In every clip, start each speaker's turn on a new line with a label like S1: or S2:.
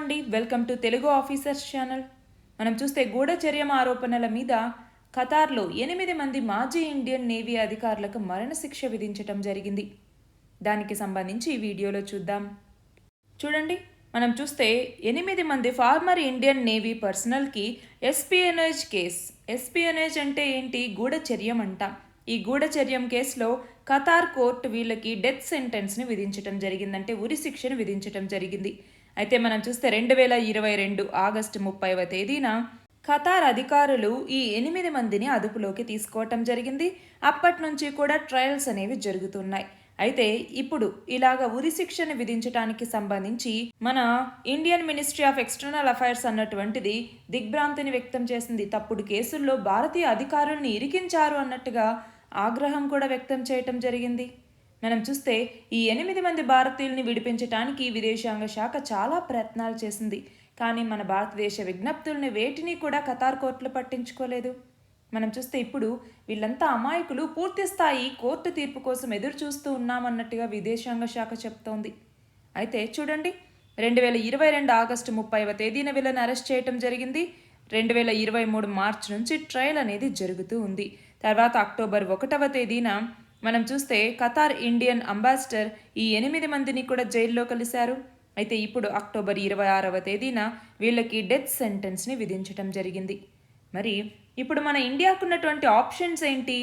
S1: అండి, welcome to Telugu officers channel. మనం చూస్తే గూఢచర్యం ఆరోపణల మీద ఖతార్లో 8 మంది మాజీ ఇండియన్ నేవీ అధికారులకు మరణశిక్ష విధించటం జరిగింది. దానికి సంబంధించి ఈ వీడియోలో చూద్దాం. చూడండి, మనం చూస్తే 8 మంది ఫార్మర్ ఇండియన్ నేవీ పర్సనల్కి ఎస్పియనేజ్ కేస్. ఎస్పియనేజ్ అంటే ఏంటి? గూఢచర్యం అంట. ఈ గూఢచర్యం కేసులో ఖతార్ కోర్టు వీళ్ళకి డెత్ సెంటెన్స్ని విధించటం జరిగింది, అంటే ఉరి శిక్షను విధించటం జరిగింది. అయితే మనం చూస్తే 2022 ఆగస్టు 30వ తేదీన ఖతార్ అధికారులు ఈ 8 మందిని అదుపులోకి తీసుకోవటం జరిగింది. అప్పటి నుంచి కూడా ట్రయల్స్ అనేవి జరుగుతున్నాయి. అయితే ఇప్పుడు ఇలాగ ఉరి శిక్షను విధించడానికి సంబంధించి మన Indian ministry of external affairs అన్నటువంటిది దిగ్భ్రాంతిని వ్యక్తం చేసింది. తప్పుడు కేసుల్లో భారతీయ అధికారుల్ని ఇరికించారు అన్నట్టుగా ఆగ్రహం కూడా వ్యక్తం చేయటం జరిగింది. మనం చూస్తే ఈ 8 మంది భారతీయుల్ని విడిపించడానికి విదేశాంగ శాఖ చాలా ప్రయత్నాలు చేసింది. కానీ మన భారతదేశ విజ్ఞప్తుల్ని వేటిని కూడా ఖతార్ కోర్టులు పట్టించుకోలేదు. మనం చూస్తే ఇప్పుడు వీళ్ళంతా అమాయకులు, పూర్తి స్థాయి కోర్టు తీర్పు కోసం ఎదురు చూస్తూ ఉన్నామన్నట్టుగా విదేశాంగ శాఖ చెప్తోంది. అయితే చూడండి, 2022 ఆగస్టు 30వ తేదీన వీళ్ళని అరెస్ట్ చేయటం జరిగింది. 2023 మార్చి నుంచి ట్రయల్ అనేది జరుగుతూ ఉంది. తర్వాత అక్టోబర్ 1వ తేదీన మనం చూస్తే ఖతార్ ఇండియన్ అంబాసిడర్ ఈ 8 మందిని కూడా జైల్లో కలిశారు. అయితే ఇప్పుడు అక్టోబర్ 26వ తేదీన వీళ్ళకి డెత్ సెంటెన్స్ని విధించటం జరిగింది. మరి ఇప్పుడు మన ఇండియాకున్నటువంటి ఆప్షన్స్ ఏంటి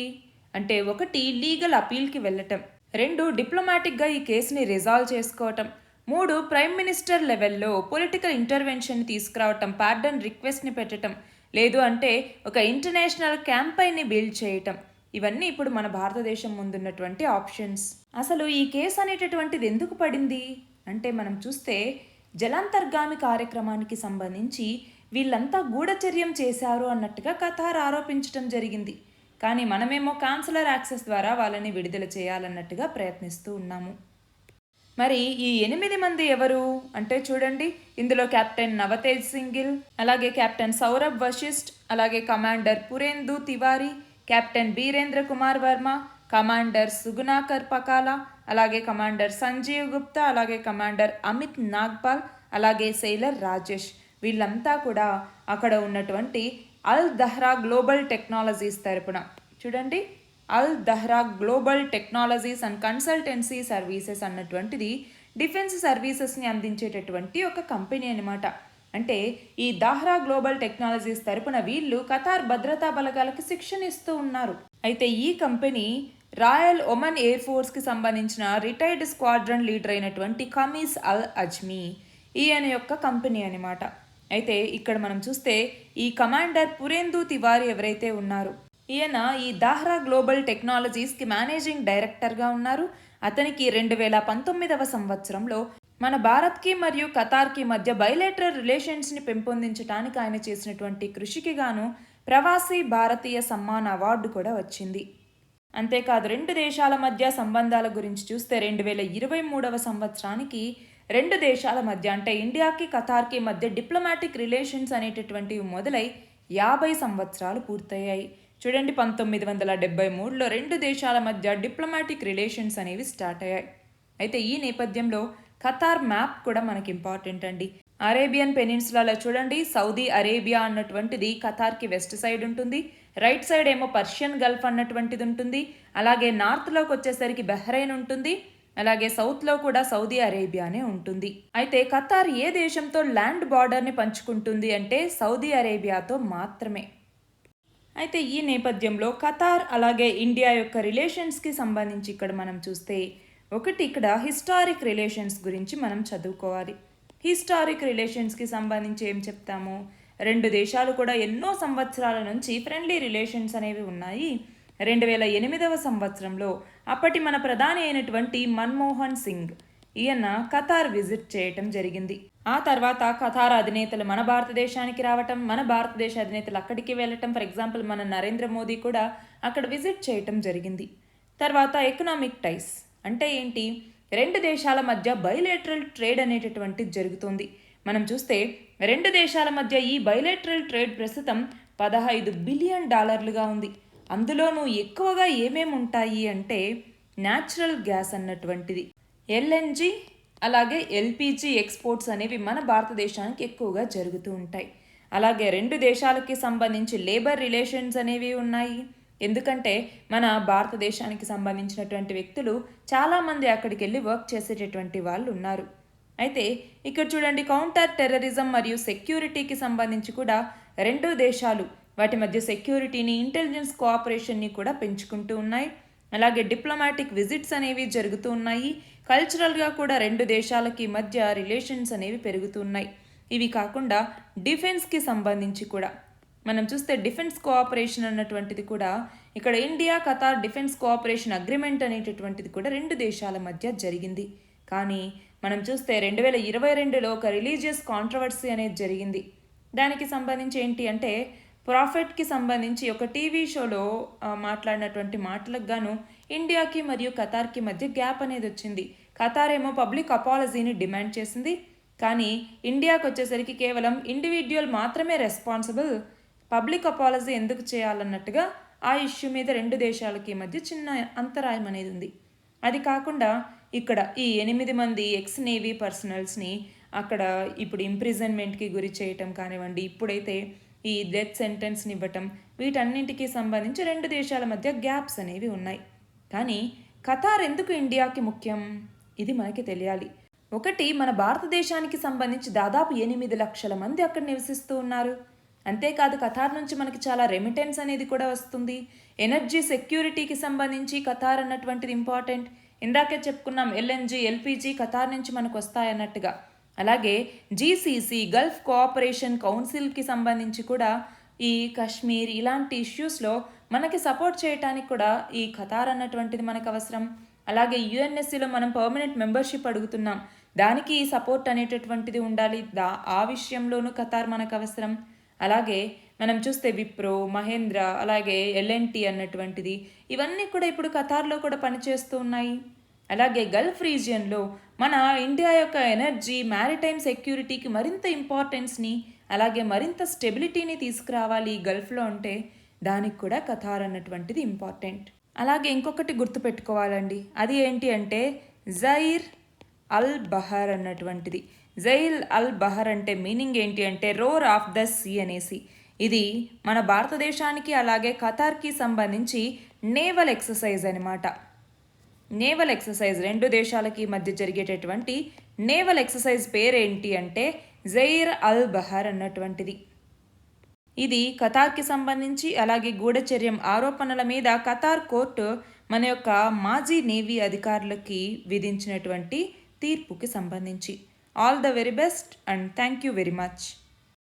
S1: అంటే, 1 లీగల్ అపీల్కి వెళ్ళటం, 2 డిప్లొమాటిక్గా ఈ కేసుని రిజాల్వ్ చేసుకోవటం, 3 ప్రైమ్ మినిస్టర్ లెవెల్లో పొలిటికల్ ఇంటర్వెన్షన్ తీసుకురావటం, పార్డన్ రిక్వెస్ట్ని పెట్టడం, లేదు అంటే ఒక ఇంటర్నేషనల్ క్యాంపైన్ని బిల్డ్ చేయటం. ఇవన్నీ ఇప్పుడు మన భారతదేశం ముందున్నటువంటి ఆప్షన్స్. అసలు ఈ కేసు అనేటటువంటిది ఎందుకు పడింది అంటే, మనం చూస్తే జలాంతర్గామి కార్యక్రమానికి సంబంధించి వీళ్ళంతా గూఢచర్యం చేశారు అన్నట్టుగా ఖతార్ ఆరోపించడం జరిగింది. కానీ మనమేమో కాన్సులర్ యాక్సెస్ ద్వారా వాళ్ళని విడుదల చేయాలన్నట్టుగా ప్రయత్నిస్తూ ఉన్నాము. మరి ఈ 8 మంది ఎవరు అంటే చూడండి, ఇందులో కెప్టెన్ నవతేజ్ సింగిల్, అలాగే కెప్టెన్ సౌరభ్ వశిష్ఠ్, అలాగే commander Purendu Tiwari, captain Birendra Kumar Verma, commander Sugunakar Pakala, అలాగే కమాండర్ సంజీవ్ గుప్తా, అలాగే కమాండర్ అమిత్ నాగ్పాల్, అలాగే సెయిలర్ రాజేష్. వీళ్ళంతా కూడా అక్కడ ఉన్నటువంటి అల్ దహ్రా గ్లోబల్ టెక్నాలజీస్ తరపున, చూడండి, Al Dahra global technologies and consultancy services అన్నటువంటిది డిఫెన్స్ సర్వీసెస్ని అందించేటటువంటి ఒక కంపెనీ అనమాట. అంటే ఈ దాహ్రా గ్లోబల్ టెక్నాలజీస్ తరపున వీళ్ళు ఖతార్ భద్రతా బలగాలకు శిక్షణ ఇస్తూ ఉన్నారు. అయితే ఈ కంపెనీ రాయల్ ఒమన్ ఎయిర్ ఫోర్స్కి సంబంధించిన రిటైర్డ్ స్క్వాడ్రన్ లీడర్ అయినటువంటి ఖమీస్ అల్ అజ్మీ ఈయన యొక్క కంపెనీ అనమాట. అయితే ఇక్కడ మనం చూస్తే ఈ కమాండర్ పురేందు తివారీ ఎవరైతే ఉన్నారు, ఈయన ఈ దాహ్రా గ్లోబల్ టెక్నాలజీస్కి మేనేజింగ్ డైరెక్టర్గా ఉన్నారు. అతనికి 2019వ సంవత్సరంలో మన భారత్కి మరియు ఖతార్కి మధ్య బైలేటరల్ రిలేషన్స్ని పెంపొందించడానికి ఆయన చేసినటువంటి కృషికి గాను ప్రవాసీ భారతీయ సమ్మాన్ అవార్డు కూడా వచ్చింది. అంతేకాదు 2 దేశాల మధ్య సంబంధాల గురించి చూస్తే 2023వ సంవత్సరానికి 2 దేశాల మధ్య అంటే ఇండియాకి ఖతార్కి మధ్య డిప్లొమాటిక్ రిలేషన్స్ అనేటటువంటివి మొదలై 50 సంవత్సరాలు పూర్తయ్యాయి. చూడండి, 1973లో 2 దేశాల మధ్య డిప్లొమాటిక్ రిలేషన్స్ అనేవి స్టార్ట్ అయ్యాయి. అయితే ఈ నేపథ్యంలో ఖతార్ మ్యాప్ కూడా మనకి ఇంపార్టెంట్ అండి. అరేబియన్ పెనిన్సులాలో చూడండి, సౌదీ అరేబియా అన్నటువంటిది ఖతార్కి వెస్ట్ సైడ్ ఉంటుంది, రైట్ సైడ్ ఏమో పర్షియన్ గల్ఫ్ అన్నటువంటిది ఉంటుంది, అలాగే నార్త్లోకి వచ్చేసరికి బహ్రెయిన్ ఉంటుంది, అలాగే సౌత్లో కూడా సౌదీ అరేబియానే ఉంటుంది. అయితే ఖతార్ ఏ దేశంతో ల్యాండ్ బార్డర్ని పంచుకుంటుంది అంటే సౌదీ అరేబియాతో మాత్రమే. అయితే ఈ నేపథ్యంలో ఖతార్ అలాగే ఇండియా యొక్క రిలేషన్స్కి సంబంధించి ఇక్కడ మనం చూస్తే, 1 ఇక్కడ హిస్టారిక్ రిలేషన్స్ గురించి మనం చదువుకోవాలి. హిస్టారిక్ రిలేషన్స్కి సంబంధించి ఏం చెప్తాము, 2 దేశాలు కూడా ఎన్నో సంవత్సరాల నుంచి ఫ్రెండ్లీ రిలేషన్స్ అనేవి ఉన్నాయి. 2008వ సంవత్సరంలో అప్పటి మన ప్రధాని అయినటువంటి మన్మోహన్ సింగ్ ఈయన ఖతార్ విజిట్ చేయటం జరిగింది. ఆ తర్వాత ఖతార్ అధినేతలు మన భారతదేశానికి రావటం, మన భారతదేశ అధినేతలు అక్కడికి వెళ్ళటం. ఫర్ ఎగ్జాంపుల్ మన నరేంద్ర మోదీ కూడా అక్కడ విజిట్ చేయటం జరిగింది. తర్వాత ఎకనామిక్ టైస్ అంటే ఏంటి, 2 దేశాల మధ్య బైలేటరల్ ట్రేడ్ అనేటటువంటిది జరుగుతుంది. మనం చూస్తే 2 దేశాల మధ్య ఈ బైలేటరల్ ట్రేడ్ ప్రస్తుతం $15 బిలియన్ ఉంది. అందులోనూ ఎక్కువగా ఏమేమి ఉంటాయి అంటే న్యాచురల్ గ్యాస్ అన్నటువంటిది, ఎల్ఎన్జి, అలాగే ఎల్పిజి ఎక్స్పోర్ట్స్ అనేవి మన భారతదేశానికి ఎక్కువగా జరుగుతూ ఉంటాయి. అలాగే రెండు దేశాలకి సంబంధించి లేబర్ రిలేషన్స్ అనేవి ఉన్నాయి. ఎందుకంటే మన భారతదేశానికి సంబంధించినటువంటి వ్యక్తులు చాలామంది అక్కడికి వెళ్ళి వర్క్ చేసేటటువంటి వాళ్ళు ఉన్నారు. అయితే ఇక్కడ చూడండి, కౌంటర్ టెర్రరిజం మరియు సెక్యూరిటీకి సంబంధించి కూడా రెండు దేశాలు వాటి మధ్య సెక్యూరిటీని, ఇంటెలిజెన్స్ కోఆపరేషన్ని కూడా పెంచుకుంటూ ఉన్నాయి. అలాగే డిప్లొమాటిక్ విజిట్స్ అనేవి జరుగుతూ ఉన్నాయి. కల్చరల్గా కూడా రెండు దేశాలకి మధ్య రిలేషన్స్ అనేవి పెరుగుతున్నాయి. ఇవి కాకుండా డిఫెన్స్కి సంబంధించి కూడా మనం చూస్తే డిఫెన్స్ కోఆపరేషన్ అన్నటువంటిది కూడా ఇక్కడ India Qatar defence cooperation agreement అనేటటువంటిది కూడా రెండు దేశాల మధ్య జరిగింది. కానీ మనం చూస్తే 2022లో ఒక రిలీజియస్ కాంట్రవర్సీ అనేది జరిగింది. దానికి సంబంధించి ఏంటి అంటే, ప్రాఫిట్కి సంబంధించి ఒక టీవీ షోలో మాట్లాడినటువంటి మాటలకు గాను ఇండియాకి మరియు ఖతార్కి మధ్య గ్యాప్ అనేది వచ్చింది. ఖతార్ ఏమో పబ్లిక్ అపాలజీని డిమాండ్ చేసింది. కానీ ఇండియాకి వచ్చేసరికి కేవలం ఇండివిడ్యువల్ మాత్రమే రెస్పాన్సిబుల్, పబ్లిక్ అపాలజీ ఎందుకు చేయాలన్నట్టుగా ఆ ఇష్యూ మీద రెండు దేశాలకి మధ్య చిన్న అంతరాయం అనేది ఉంది. అది కాకుండా ఇక్కడ ఈ 8 మంది ఎక్స్ నేవీ పర్సనల్స్ని అక్కడ ఇప్పుడు ఇంప్రిజన్మెంట్కి గురి చేయటం కానివ్వండి, ఇప్పుడైతే ఈ డెత్ సెంటెన్స్ని ఇవ్వటం, వీటన్నింటికి సంబంధించి రెండు దేశాల మధ్య గ్యాప్స్ అనేవి ఉన్నాయి. కానీ ఖతార్ ఎందుకు ఇండియాకి ముఖ్యం, ఇది మనకి తెలియాలి. ఒకటి, మన భారతదేశానికి సంబంధించి దాదాపు 8 లక్షల మంది అక్కడ నివసిస్తూ ఉన్నారు. అంతేకాదు ఖతార్ నుంచి మనకి చాలా రెమిటెన్స్ అనేది కూడా వస్తుంది. ఎనర్జీ సెక్యూరిటీకి సంబంధించి ఖతార్ అన్నటువంటిది ఇంపార్టెంట్. ఇందాకే చెప్పుకున్నాం, ఎల్ఎన్జీ, ఎల్పిజి ఖతార్ నుంచి మనకు వస్తాయన్నట్టుగా. అలాగే జీసీసీ గల్ఫ్ కోఆపరేషన్ కౌన్సిల్కి సంబంధించి కూడా ఈ కశ్మీర్ ఇలాంటి ఇష్యూస్లో మనకి సపోర్ట్ చేయడానికి కూడా ఈ ఖతార్ అన్నటువంటిది మనకు అవసరం. అలాగే యుఎన్ఎస్సిలో మనం పర్మనెంట్ మెంబర్షిప్ అడుగుతున్నాం, దానికి ఈ సపోర్ట్ అనేటటువంటిది ఉండాలి. ఆ విషయంలోనూ ఖతార్ మనకు అవసరం. అలాగే మనం చూస్తే విప్రో, మహేంద్ర, అలాగే ఎల్ఎన్టీ అన్నటువంటిది ఇవన్నీ కూడా ఇప్పుడు ఖతార్లో కూడా పనిచేస్తూ ఉన్నాయి. అలాగే గల్ఫ్ రీజియన్లో మన ఇండియా యొక్క ఎనర్జీ, మ్యారిటైమ్ సెక్యూరిటీకి మరింత ఇంపార్టెన్స్ని, అలాగే మరింత స్టెబిలిటీని తీసుకురావాలి గల్ఫ్లో అంటే దానికి కూడా ఖతార్ అన్నటువంటిది ఇంపార్టెంట్. అలాగే ఇంకొకటి గుర్తుపెట్టుకోవాలండి, అది ఏంటి అంటే జైర్ అల్ బహర్ అన్నటువంటిది. జైల్ అల్ బహర్ అంటే మీనింగ్ ఏంటి అంటే రోర్ ఆఫ్ ద సీ అనేసి. ఇది మన భారతదేశానికి అలాగే ఖతార్కి సంబంధించి నేవల్ ఎక్సర్సైజ్ అనమాట. నేవల్ ఎక్సర్సైజ్ రెండు దేశాలకి మధ్య జరిగేటటువంటి నేవల్ ఎక్సర్సైజ్ పేరేంటి అంటే జైర్ అల్ బహర్ అన్నటువంటిది. ఇది ఖతార్కి సంబంధించి అలాగే గూఢచర్యం ఆరోపణల మీద ఖతార్ కోర్టు మన యొక్క మాజీ నేవీ అధికారులకి విధించినటువంటి తీర్పుకి సంబంధించి. All the very best and thank you very much.